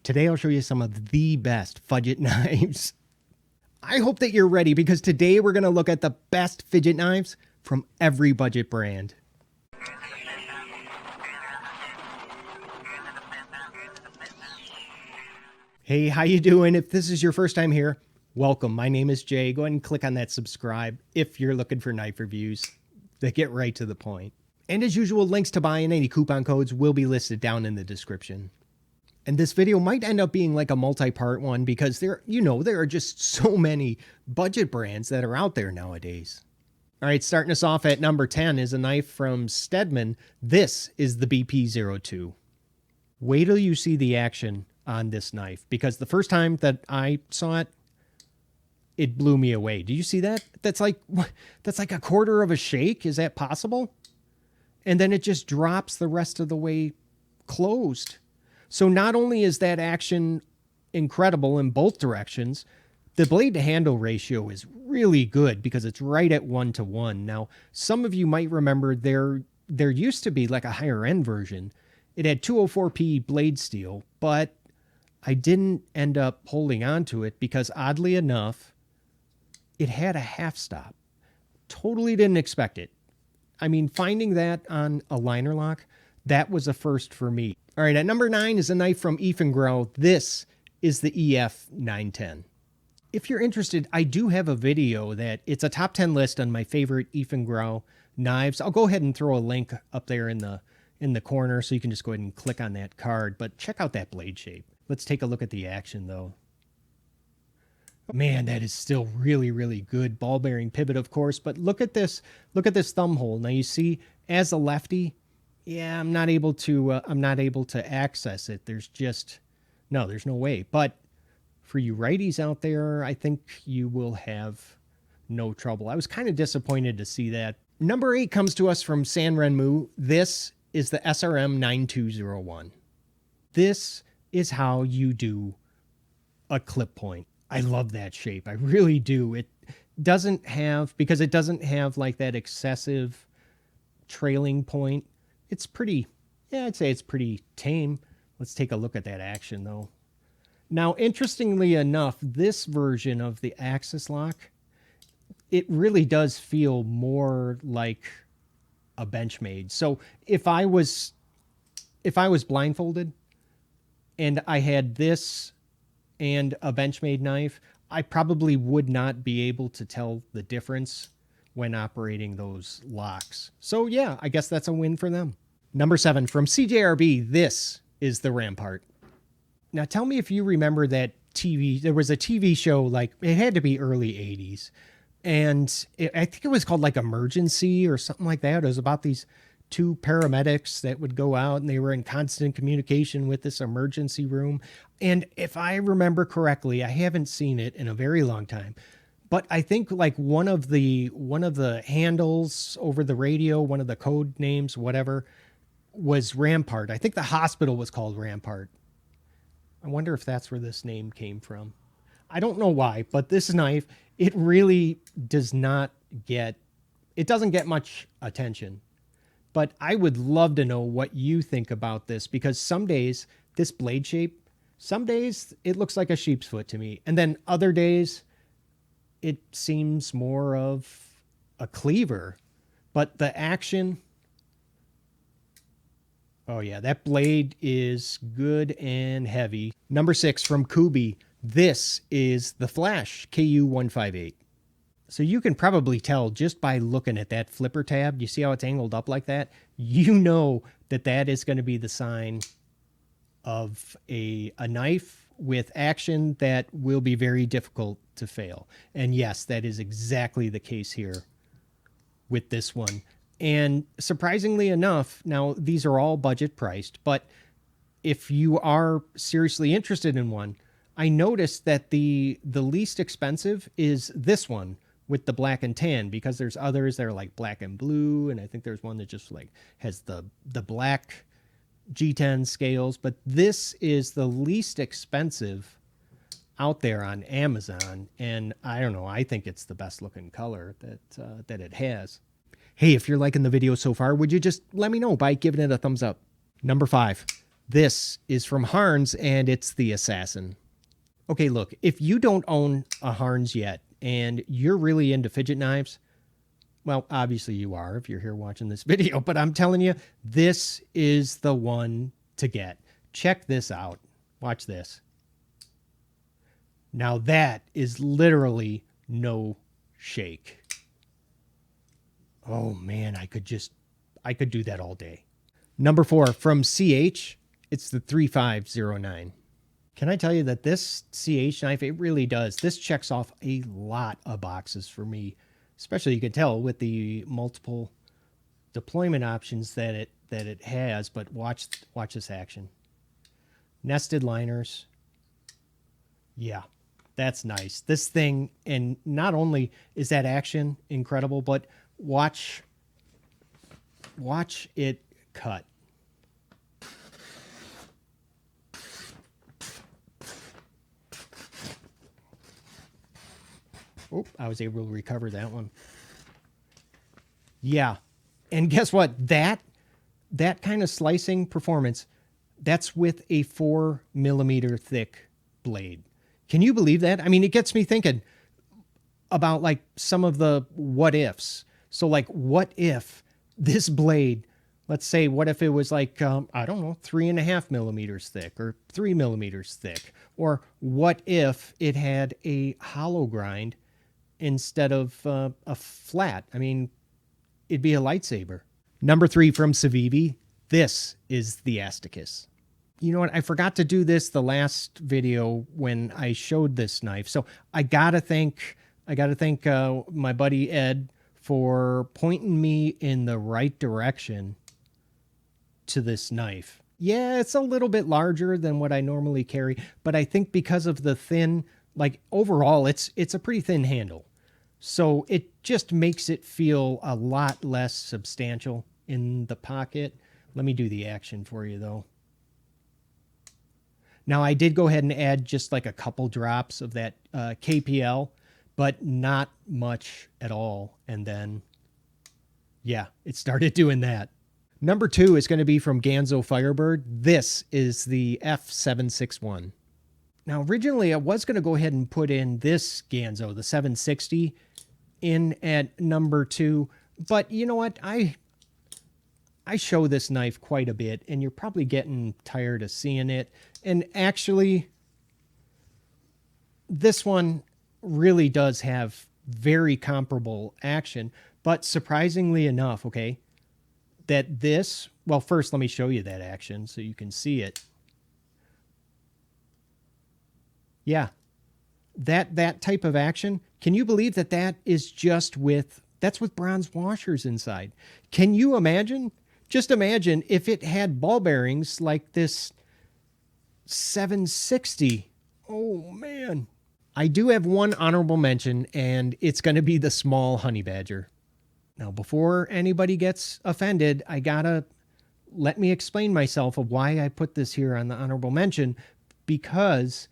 Today I'll show you some of the best Fidget knives. I hope that you're ready because today we're going to look at the best Fidget knives from every budget brand. Hey, how you doing? If this is your first time here, welcome. My name is Jay. Go ahead and click on that subscribe if you're looking for knife reviews that get right to the point. And as usual, links to buy and any coupon codes will be listed down in the description. And this video might end up being like a multi-part one because there are just so many budget brands that are out there nowadays. All right, starting us off at number 10 is a knife from Steadman. This is the BP02. Wait till you see the action on this knife because the first time that I saw it, it blew me away. Do you see that? That's like a quarter of a shake. Is that possible? And then it just drops the rest of the way closed. So not only is that action incredible in both directions, the blade to handle ratio is really good because it's right at 1:1. Now, some of you might remember there used to be like a higher end version. It had 204p blade steel, but I didn't end up holding on to it because oddly enough, it had a half stop. Totally didn't expect it. I mean, finding that on a liner lock, that was a first for me. All right, at number 9 is a knife from ethangrow. This is the EF910. If you're interested, I do have a video that it's a top 10 list on my favorite ethangrow knives. I'll go ahead and throw a link up there in the corner so you can just go ahead and click on that card. But check out that blade shape. Let's take a look at the action though. Man, that is still really, really good. Ball bearing pivot, of course, but look at this thumb hole. Now you see, as a lefty, yeah, I'm not able to access it. There's no way. But for you righties out there, I think you will have no trouble. I was kind of disappointed to see that. Number 8 comes to us from Sanrenmu. This is the SRM 9201. This is how you do a clip point. I love that shape. I really do. It doesn't have like that excessive trailing point. It's pretty, I'd say it's pretty tame. Let's take a look at that action though. Now, interestingly enough, this version of the axis lock, it really does feel more like a Benchmade. So if I was blindfolded and I had this and a Benchmade knife, I probably would not be able to tell the difference when operating those locks. So yeah, I guess that's a win for them. Number 7 from CJRB, this is the Rampart. Now tell me if you remember that there was a TV show, like it had to be early 80s. And I think it was called like Emergency or something like that. It was about these two paramedics that would go out and they were in constant communication with this emergency room. And if I remember correctly, I haven't seen it in a very long time, but I think like one of the handles over the radio, one of the code names, whatever, was Rampart. I think the hospital was called Rampart. I wonder if that's where this name came from. I don't know why, but this knife, it really doesn't get much attention. But I would love to know what you think about this because some days, this blade shape, some days it looks like a sheep's foot to me. And then other days, it seems more of a cleaver. But the action, oh yeah, that blade is good and heavy. Number 6 from Kuby. This is the Flash KU158. So you can probably tell just by looking at that flipper tab. You see how it's angled up like that? You know that that is going to be the sign of a knife with action that will be very difficult to fail. And yes, that is exactly the case here with this one. And surprisingly enough, now these are all budget priced, but if you are seriously interested in one, I noticed that the least expensive is this one with the black and tan, because there's others that are like black and blue, and I think there's one that just like has the black G10 scales, but this is the least expensive out there on Amazon, and I don't know, I think it's the best looking color that it has. Hey, if you're liking the video so far, would you just let me know by giving it a thumbs up? Number 5, This is from Harns, and it's the Assassin. Okay, look, if you don't own a Harns yet, and you're really into fidget knives, well, obviously you are if you're here watching this video, but I'm telling you, this is the one to get. Check this out. Watch this. Now that is literally no shake. Oh man, I could do that all day. Number 4 from CH, it's the 3509. Can I tell you that this CH knife, it really does. This checks off a lot of boxes for me, especially you can tell with the multiple deployment options that it has, but watch this action. Nested liners. Yeah, that's nice. This thing, and not only is that action incredible, but watch it cut. Oh, I was able to recover that one. Yeah. And guess what? That kind of slicing performance, that's with a 4mm thick blade. Can you believe that? I mean, it gets me thinking about like some of the what ifs. So like, what if this blade, let's say, what if it was like, I don't know, 3.5mm thick or 3mm thick? Or what if it had a hollow grind instead of a flat? I mean, it'd be a lightsaber. Number 3 from Savi. This is the Asticus. You know what? I forgot to do this the last video when I showed this knife. So I gotta thank my buddy Ed for pointing me in the right direction to this knife. Yeah, it's a little bit larger than what I normally carry, but I think because of the thin, like overall, it's a pretty thin handle. So it just makes it feel a lot less substantial in the pocket. Let me do the action for you though. Now I did go ahead and add just like a couple drops of that KPL, but not much at all. And then, yeah, it started doing that. Number 2 is going to be from Ganzo Firebird. This is the F761. Now, originally I was going to go ahead and put in this Ganzo, the 760, in at number 2, but you know what? I show this knife quite a bit, and you're probably getting tired of seeing it. And actually, this one really does have very comparable action, but surprisingly enough, okay, that this, well, first let me show you that action so you can see it. Yeah, that type of action, can you believe that that is just that's with bronze washers inside? Can you imagine? Just imagine if it had ball bearings like this 760. Oh, man. I do have one honorable mention, and it's going to be the small honey badger. Now, before anybody gets offended, I gotta let me explain myself of why I put this here on the honorable mention, because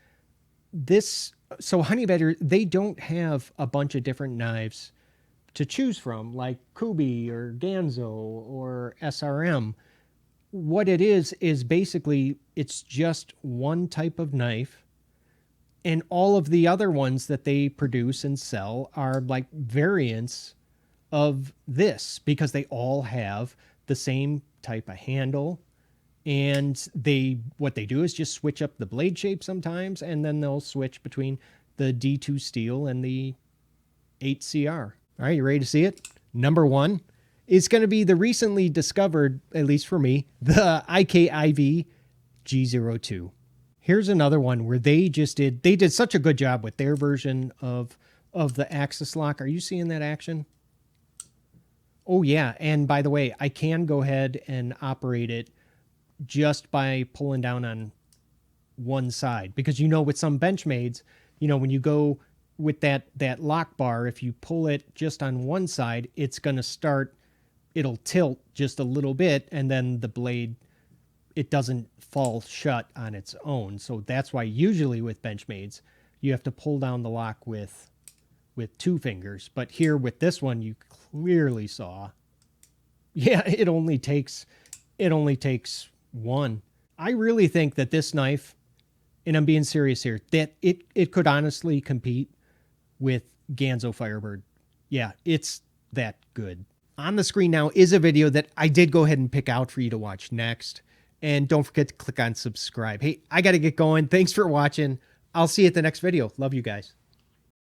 so honey badger, they don't have a bunch of different knives to choose from, like Kuby or Ganzo or SRM. What it is basically, it's just one type of knife, and all of the other ones that they produce and sell are like variants of this, because they all have the same type of handle, and what they do is just switch up the blade shape sometimes, and then they'll switch between the D2 steel and the 8CR. All right, you ready to see it? Number 1 is going to be the recently discovered, at least for me, the IKIV G02. Here's another one where they did such a good job with their version of the axis lock. Are you seeing that action? Oh yeah, and by the way, I can go ahead and operate it just by pulling down on one side, because with some Benchmades, when you go with that lock bar, if you pull it just on one side, it'll tilt just a little bit, and then the blade, it doesn't fall shut on its own. So that's why usually with Benchmades, you have to pull down the lock with 2 fingers. But here with this one, you clearly saw, yeah, it only takes one. I really think that this knife, and I'm being serious here, that it could honestly compete with Ganzo Firebird. Yeah, it's that good. On the screen now is a video that I did go ahead and pick out for you to watch next. And don't forget to click on subscribe. Hey, I got to get going. Thanks for watching. I'll see you at the next video. Love you guys.